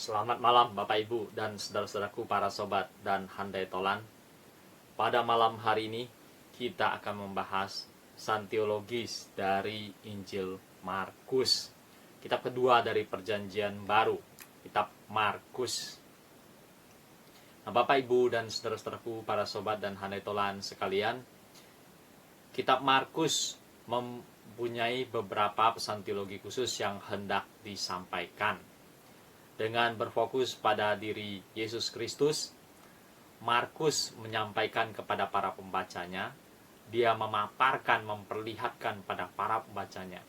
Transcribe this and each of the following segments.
Selamat malam Bapak Ibu dan saudara-saudaraku para sobat dan handai tolan. Pada malam hari ini kita akan membahas santiologis dari Injil Markus. Kitab kedua dari Perjanjian Baru, Kitab Markus. Nah, Bapak Ibu dan saudara-saudaraku para sobat dan handai tolan sekalian, Kitab Markus mempunyai beberapa pesan teologi khusus yang hendak disampaikan. Dengan berfokus pada diri Yesus Kristus, Markus menyampaikan kepada para pembacanya, dia memaparkan, memperlihatkan pada para pembacanya,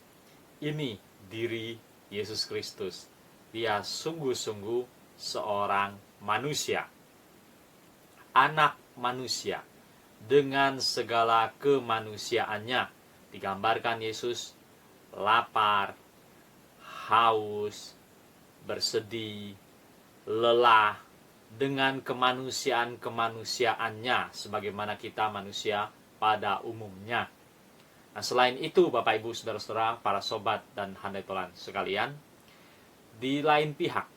ini diri Yesus Kristus. Dia sungguh-sungguh seorang manusia, anak manusia, dengan segala kemanusiaannya. Digambarkan Yesus lapar, haus, bersedih, lelah, dengan kemanusiaan-kemanusiaannya sebagaimana kita manusia pada umumnya. Nah, selain itu Bapak Ibu Saudara-saudara, para sobat dan handai tolan sekalian, di lain pihak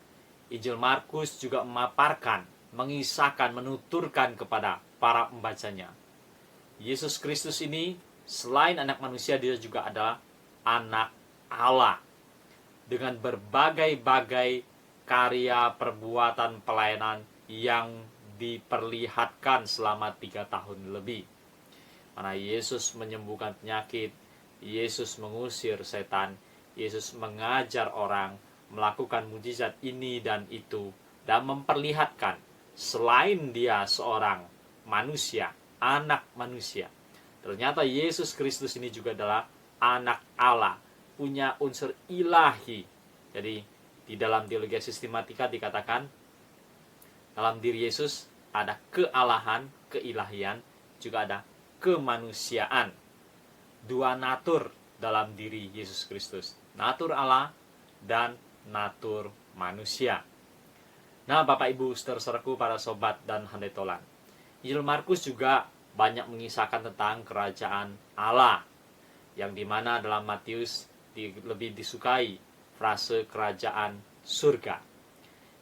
Injil Markus juga memaparkan, mengisahkan, menuturkan kepada para pembacanya, Yesus Kristus ini selain anak manusia, dia juga adalah anak Allah, dengan berbagai-bagai karya perbuatan pelayanan yang diperlihatkan selama 3 tahun lebih. Mana Yesus menyembuhkan penyakit, Yesus mengusir setan, Yesus mengajar orang, melakukan mujizat ini dan itu, dan memperlihatkan selain dia seorang manusia, anak manusia, ternyata Yesus Kristus ini juga adalah anak Allah, punya unsur ilahi. Jadi di dalam teologi sistematika dikatakan dalam diri Yesus ada kealahan, keilahian, juga ada kemanusiaan. Dua natur dalam diri Yesus Kristus, natur Allah dan natur manusia. Nah, Bapak Ibu saudara-saudaraku, para sobat dan handai tolan, Injil Markus juga banyak mengisahkan tentang kerajaan Allah, yang dimana dalam Matius lebih disukai frase kerajaan surga.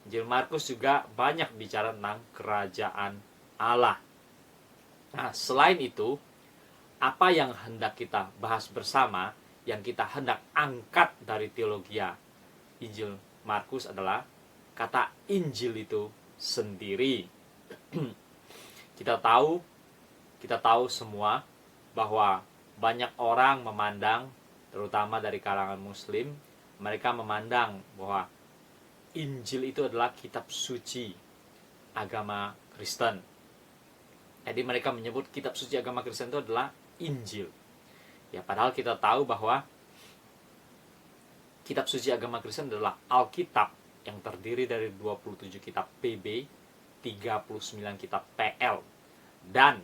Injil Markus juga banyak bicara tentang kerajaan Allah. Nah, selain itu, apa yang hendak kita bahas bersama, yang kita hendak angkat dari teologi Injil Markus adalah kata Injil itu sendiri. Kita tahu semua bahwa banyak orang memandang, terutama dari kalangan Muslim, mereka memandang bahwa Injil itu adalah kitab suci agama Kristen. Jadi mereka menyebut kitab suci agama Kristen itu adalah Injil. Ya, padahal kita tahu bahwa kitab suci agama Kristen adalah Alkitab yang terdiri dari 27 kitab PB, 39 kitab PL. Dan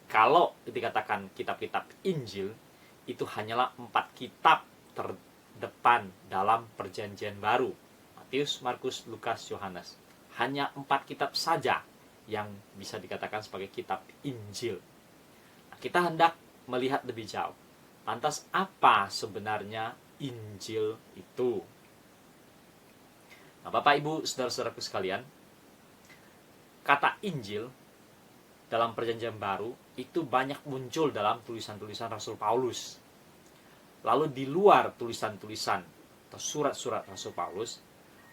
kalau dikatakan kitab-kitab Injil, itu hanyalah 4 kitab terdepan dalam Perjanjian Baru. Matius, Markus, Lukas, Yohanes. Hanya 4 kitab saja yang bisa dikatakan sebagai kitab Injil. Nah, kita hendak melihat lebih jauh. Lantas apa sebenarnya Injil itu? Nah, Bapak Ibu saudara-saudaraku sekalian, kata Injil dalam Perjanjian Baru itu banyak muncul dalam tulisan-tulisan Rasul Paulus. Lalu di luar tulisan-tulisan atau surat-surat Rasul Paulus,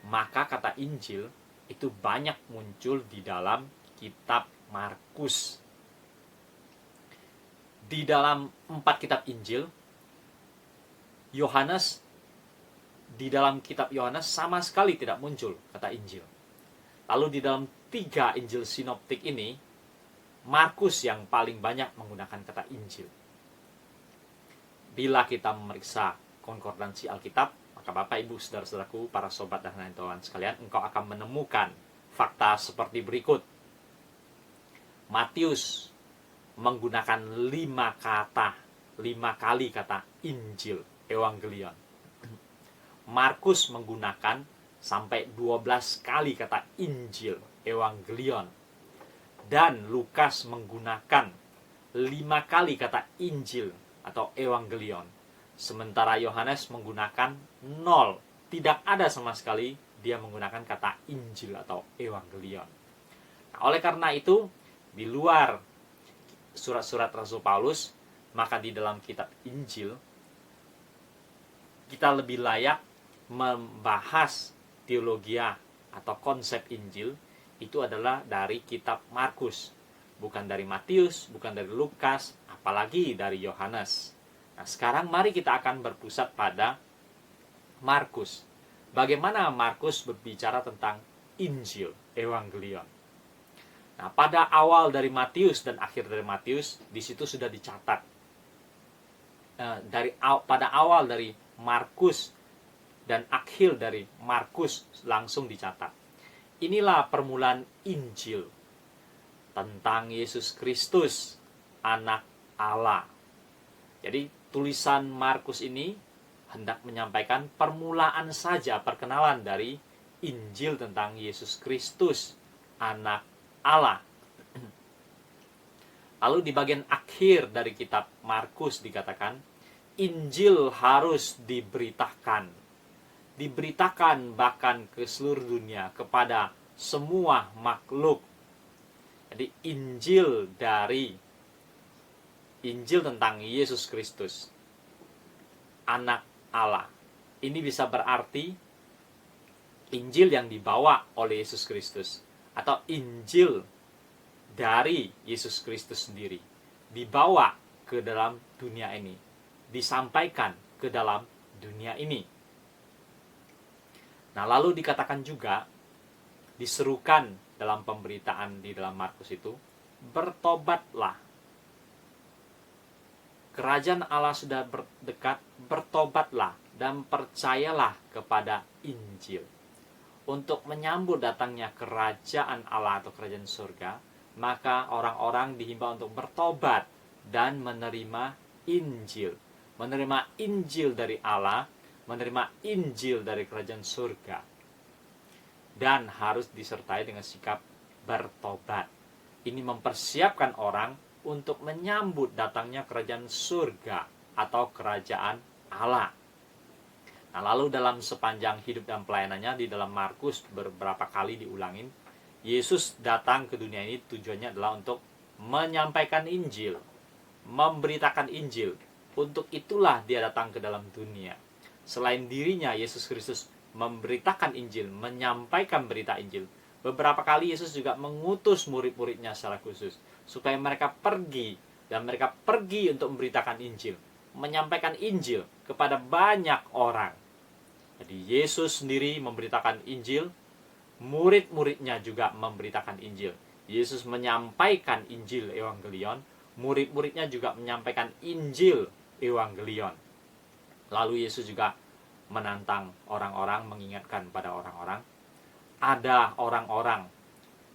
maka kata Injil itu banyak muncul di dalam kitab Markus. Di dalam 4 kitab Injil, Yohanes, di dalam kitab Yohanes sama sekali tidak muncul kata Injil. Lalu di dalam 3 Injil sinoptik ini, Markus yang paling banyak menggunakan kata Injil. Bila kita memeriksa konkordansi Alkitab, maka Bapak Ibu saudara-saudaraku, para sobat dan handai tolan sekalian, engkau akan menemukan fakta seperti berikut. Matius menggunakan 5 kali kata Injil, Evangelion. Markus menggunakan sampai 12 kali kata Injil, Evangelion. Dan Lukas menggunakan 5 kali kata Injil atau Evangelion. Sementara Yohanes menggunakan 0. Tidak ada sama sekali dia menggunakan kata Injil atau Evangelion. Nah, oleh karena itu, di luar surat-surat Rasul Paulus, maka di dalam kitab Injil, kita lebih layak membahas teologia atau konsep Injil itu adalah dari kitab Markus, bukan dari Matius, bukan dari Lukas, apalagi dari Yohanes. Nah, sekarang mari kita akan berpusat pada Markus. Bagaimana Markus berbicara tentang Injil, Evangelion. Nah, pada awal dari Matius dan akhir dari Matius, di situ sudah dicatat. Pada awal dari Markus dan akhir dari Markus langsung dicatat. Inilah permulaan Injil tentang Yesus Kristus, anak Allah. Jadi tulisan Markus ini hendak menyampaikan permulaan saja, perkenalan dari Injil tentang Yesus Kristus, anak Allah. Lalu di bagian akhir dari kitab Markus dikatakan, Injil harus diberitakan. Diberitakan bahkan ke seluruh dunia, kepada semua makhluk. Jadi Injil tentang Yesus Kristus, anak Allah. Ini bisa berarti Injil yang dibawa oleh Yesus Kristus, atau Injil dari Yesus Kristus sendiri, dibawa ke dalam dunia ini, disampaikan ke dalam dunia ini. Nah, lalu dikatakan juga, diserukan dalam pemberitaan di dalam Markus itu, bertobatlah. Kerajaan Allah sudah dekat, bertobatlah dan percayalah kepada Injil. Untuk menyambut datangnya kerajaan Allah atau kerajaan surga, maka orang-orang dihimbau untuk bertobat dan menerima Injil. Menerima Injil dari Allah, menerima Injil dari kerajaan surga. Dan harus disertai dengan sikap bertobat. Ini mempersiapkan orang untuk menyambut datangnya kerajaan surga atau kerajaan Allah. Nah, lalu dalam sepanjang hidup dan pelayanannya di dalam Markus beberapa kali diulangin, Yesus datang ke dunia ini tujuannya adalah untuk menyampaikan Injil, memberitakan Injil. Untuk itulah dia datang ke dalam dunia. Selain dirinya, Yesus Kristus memberitakan Injil, menyampaikan berita Injil. Beberapa kali Yesus juga mengutus murid-muridnya secara khusus, supaya mereka pergi, dan mereka pergi untuk memberitakan Injil, menyampaikan Injil kepada banyak orang. Jadi Yesus sendiri memberitakan Injil, murid-muridnya juga memberitakan Injil. Yesus menyampaikan Injil Evangelion, murid-muridnya juga menyampaikan Injil Evangelion. Lalu Yesus juga menantang orang-orang, mengingatkan pada orang-orang, ada orang-orang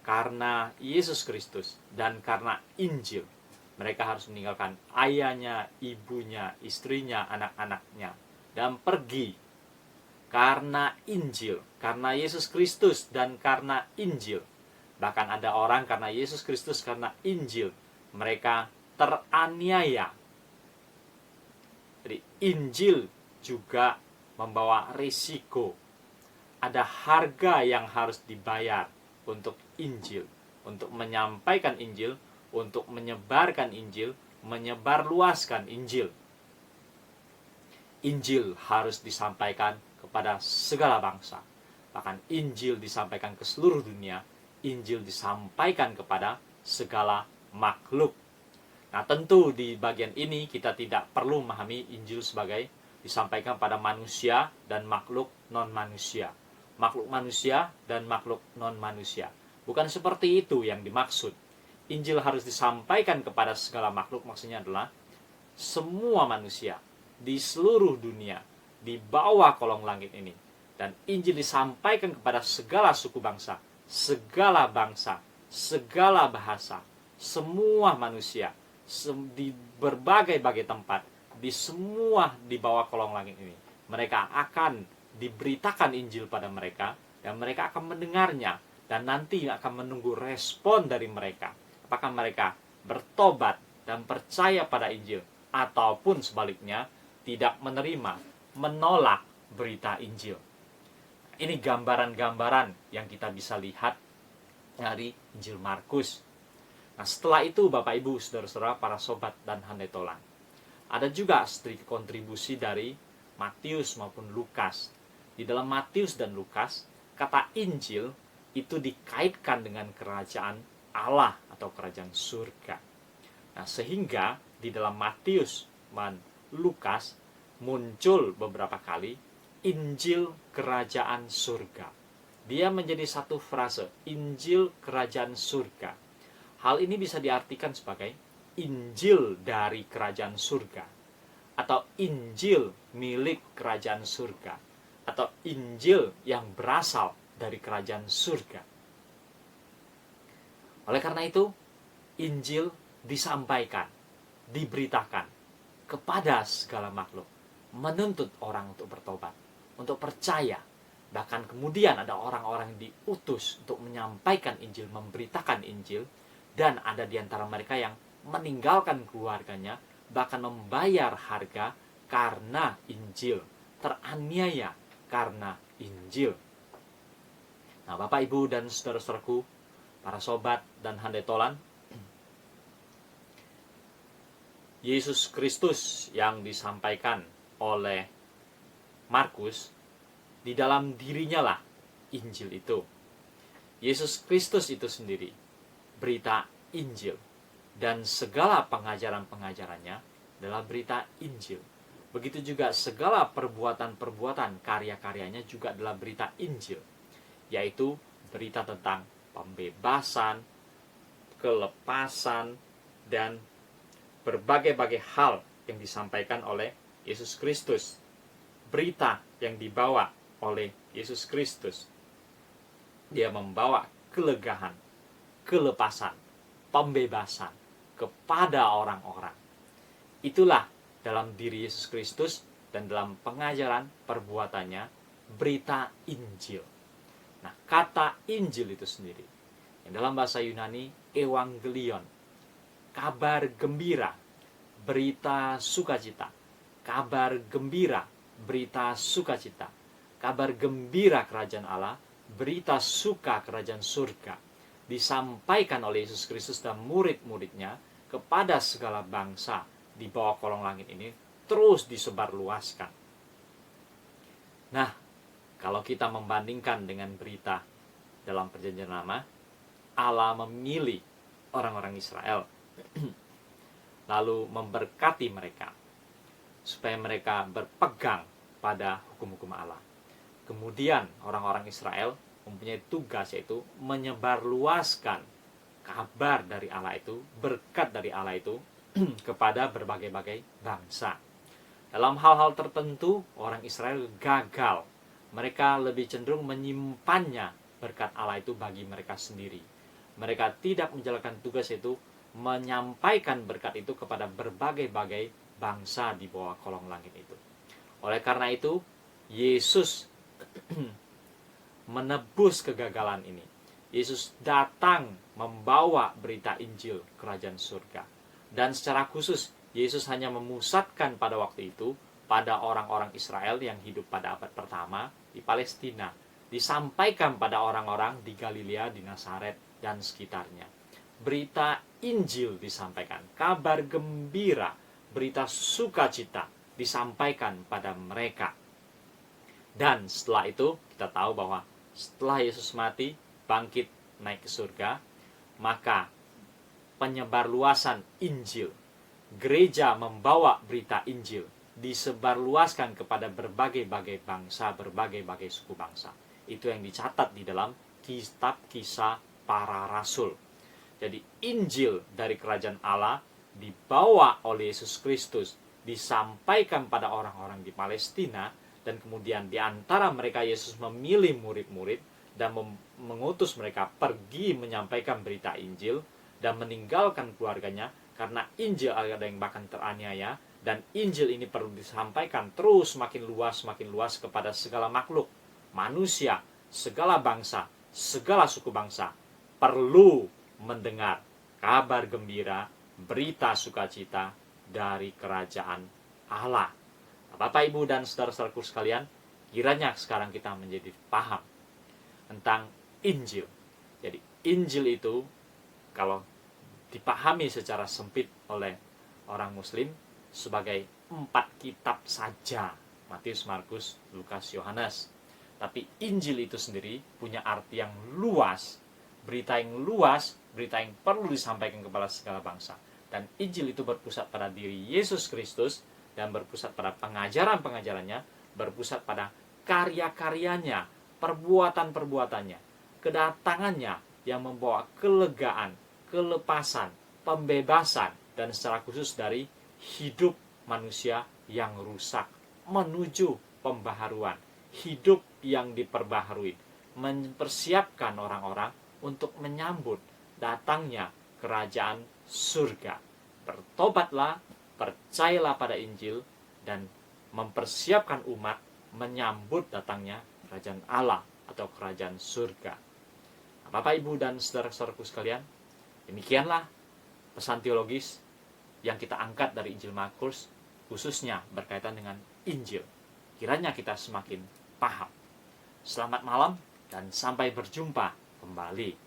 karena Yesus Kristus dan karena Injil, mereka harus meninggalkan ayahnya, ibunya, istrinya, anak-anaknya, dan pergi karena Injil, karena Yesus Kristus dan karena Injil. Bahkan ada orang karena Yesus Kristus, karena Injil, mereka teraniaya. Jadi Injil juga membawa risiko. Ada harga yang harus dibayar untuk Injil, untuk menyampaikan Injil, untuk menyebarkan Injil, menyebarluaskan Injil. Injil harus disampaikan kepada segala bangsa. Bahkan Injil disampaikan ke seluruh dunia. Injil disampaikan kepada segala makhluk. Nah, tentu di bagian ini kita tidak perlu memahami Injil sebagai disampaikan pada manusia dan makhluk non-manusia. Makhluk manusia dan makhluk non-manusia. Bukan seperti itu yang dimaksud. Injil harus disampaikan kepada segala makhluk, maksudnya adalah semua manusia di seluruh dunia, di bawah kolong langit ini. Dan Injil disampaikan kepada segala suku bangsa, segala bahasa, semua manusia, di berbagai-bagai tempat, di semua di bawah kolong langit ini. Mereka akan diberitakan Injil pada mereka, dan mereka akan mendengarnya, dan nanti akan menunggu respon dari mereka. Apakah mereka bertobat dan percaya pada Injil, ataupun sebaliknya tidak menerima, menolak berita Injil. Ini gambaran-gambaran yang kita bisa lihat dari Injil Markus. Nah, setelah itu Bapak Ibu, saudara-saudara, para sobat dan handai tolan, ada juga sedikit kontribusi dari Matius maupun Lukas. Di dalam Matius dan Lukas, kata Injil itu dikaitkan dengan kerajaan Allah atau kerajaan surga. Nah, sehingga di dalam Matius dan Lukas muncul beberapa kali Injil kerajaan surga. Dia menjadi satu frase, Injil kerajaan surga. Hal ini bisa diartikan sebagai Injil dari kerajaan surga, atau Injil milik kerajaan surga, atau Injil yang berasal dari kerajaan surga. Oleh karena itu, Injil disampaikan, diberitakan kepada segala makhluk, menuntut orang untuk bertobat, untuk percaya. Bahkan kemudian ada orang-orang yang diutus untuk menyampaikan Injil, memberitakan Injil, dan ada di antara mereka yang meninggalkan keluarganya, bahkan membayar harga karena Injil, teraniaya karena Injil. Nah, Bapak, Ibu, dan saudara-saudaraku, para sobat dan handai tolan, Yesus Kristus yang disampaikan oleh Markus, di dalam dirinya lah Injil itu. Yesus Kristus itu sendiri, berita Injil, dan segala pengajaran-pengajarannya adalah berita Injil. Begitu juga segala perbuatan-perbuatan karya-karyanya juga adalah berita Injil, yaitu berita tentang pembebasan, kelepasan, dan berbagai-bagai hal yang disampaikan oleh Yesus Kristus. Berita yang dibawa oleh Yesus Kristus, dia membawa kelegahan, kelepasan, pembebasan kepada orang-orang. Itulah dalam diri Yesus Kristus dan dalam pengajaran perbuatannya berita Injil. Nah, kata Injil itu sendiri yang dalam bahasa Yunani evangelion, kabar gembira, berita sukacita, kabar gembira, berita sukacita, kabar gembira kerajaan Allah, berita suka kerajaan surga, disampaikan oleh Yesus Kristus dan murid-muridnya kepada segala bangsa di bawah kolong langit ini, terus disebarluaskan. Nah, kalau kita membandingkan dengan berita dalam perjanjian lama, Allah memilih orang-orang Israel lalu memberkati mereka supaya mereka berpegang pada hukum-hukum Allah. Kemudian orang-orang Israel mempunyai tugas, yaitu menyebarluaskan kabar dari Allah itu, berkat dari Allah itu kepada berbagai-bagai bangsa. Dalam hal-hal tertentu orang Israel gagal. Mereka lebih cenderung menyimpannya berkat Allah itu bagi mereka sendiri. Mereka tidak menjalankan tugas, yaitu menyampaikan berkat itu kepada berbagai-bagai bangsa di bawah kolong langit itu. Oleh karena itu, Yesus menebus kegagalan ini. Yesus datang membawa berita Injil kerajaan surga. Dan secara khusus, Yesus hanya memusatkan pada waktu itu pada orang-orang Israel yang hidup pada abad pertama di Palestina. Disampaikan pada orang-orang di Galilea, di Nazaret, dan sekitarnya. Berita Injil disampaikan, kabar gembira, berita sukacita disampaikan pada mereka. Dan setelah itu kita tahu bahwa setelah Yesus mati, bangkit, naik ke surga, maka penyebarluasan Injil, gereja membawa berita Injil, disebarluaskan kepada berbagai-bagai bangsa, berbagai-bagai suku bangsa. Itu yang dicatat di dalam kitab Kisah Para Rasul. Jadi Injil dari kerajaan Allah dibawa oleh Yesus Kristus, disampaikan pada orang-orang di Palestina, dan kemudian di antara mereka Yesus memilih murid-murid dan mengutus mereka pergi menyampaikan berita Injil dan meninggalkan keluarganya, karena Injil ada yang bahkan teraniaya, dan Injil ini perlu disampaikan terus makin luas kepada segala makhluk, manusia, segala bangsa, segala suku bangsa perlu mendengar kabar gembira, berita sukacita dari kerajaan Allah. Bapak, Ibu, dan saudara-saudaraku sekalian, Kiranya sekarang kita menjadi paham tentang Injil. Jadi Injil itu kalau dipahami secara sempit oleh orang Muslim sebagai 4 kitab saja, Matius, Markus, Lukas, Yohanes. Tapi Injil itu sendiri punya arti yang luas, berita yang luas, berita yang perlu disampaikan kepada segala bangsa. Dan Injil itu berpusat pada diri Yesus Kristus dan berpusat pada pengajaran-pengajarannya, berpusat pada karya-karyanya, perbuatan-perbuatannya, kedatangannya yang membawa kelegaan, kelepasan, pembebasan, dan secara khusus dari hidup manusia yang rusak menuju pembaharuan, hidup yang diperbaharui, mempersiapkan orang-orang untuk menyambut datangnya kerajaan surga. Bertobatlah, percayalah pada Injil, dan mempersiapkan umat menyambut datangnya kerajaan Allah atau kerajaan surga. Bapak, Ibu, dan saudara-saudaraku sekalian, demikianlah pesan teologis yang kita angkat dari Injil Markus, khususnya berkaitan dengan Injil. Kiranya kita semakin paham. Selamat malam dan sampai berjumpa kembali.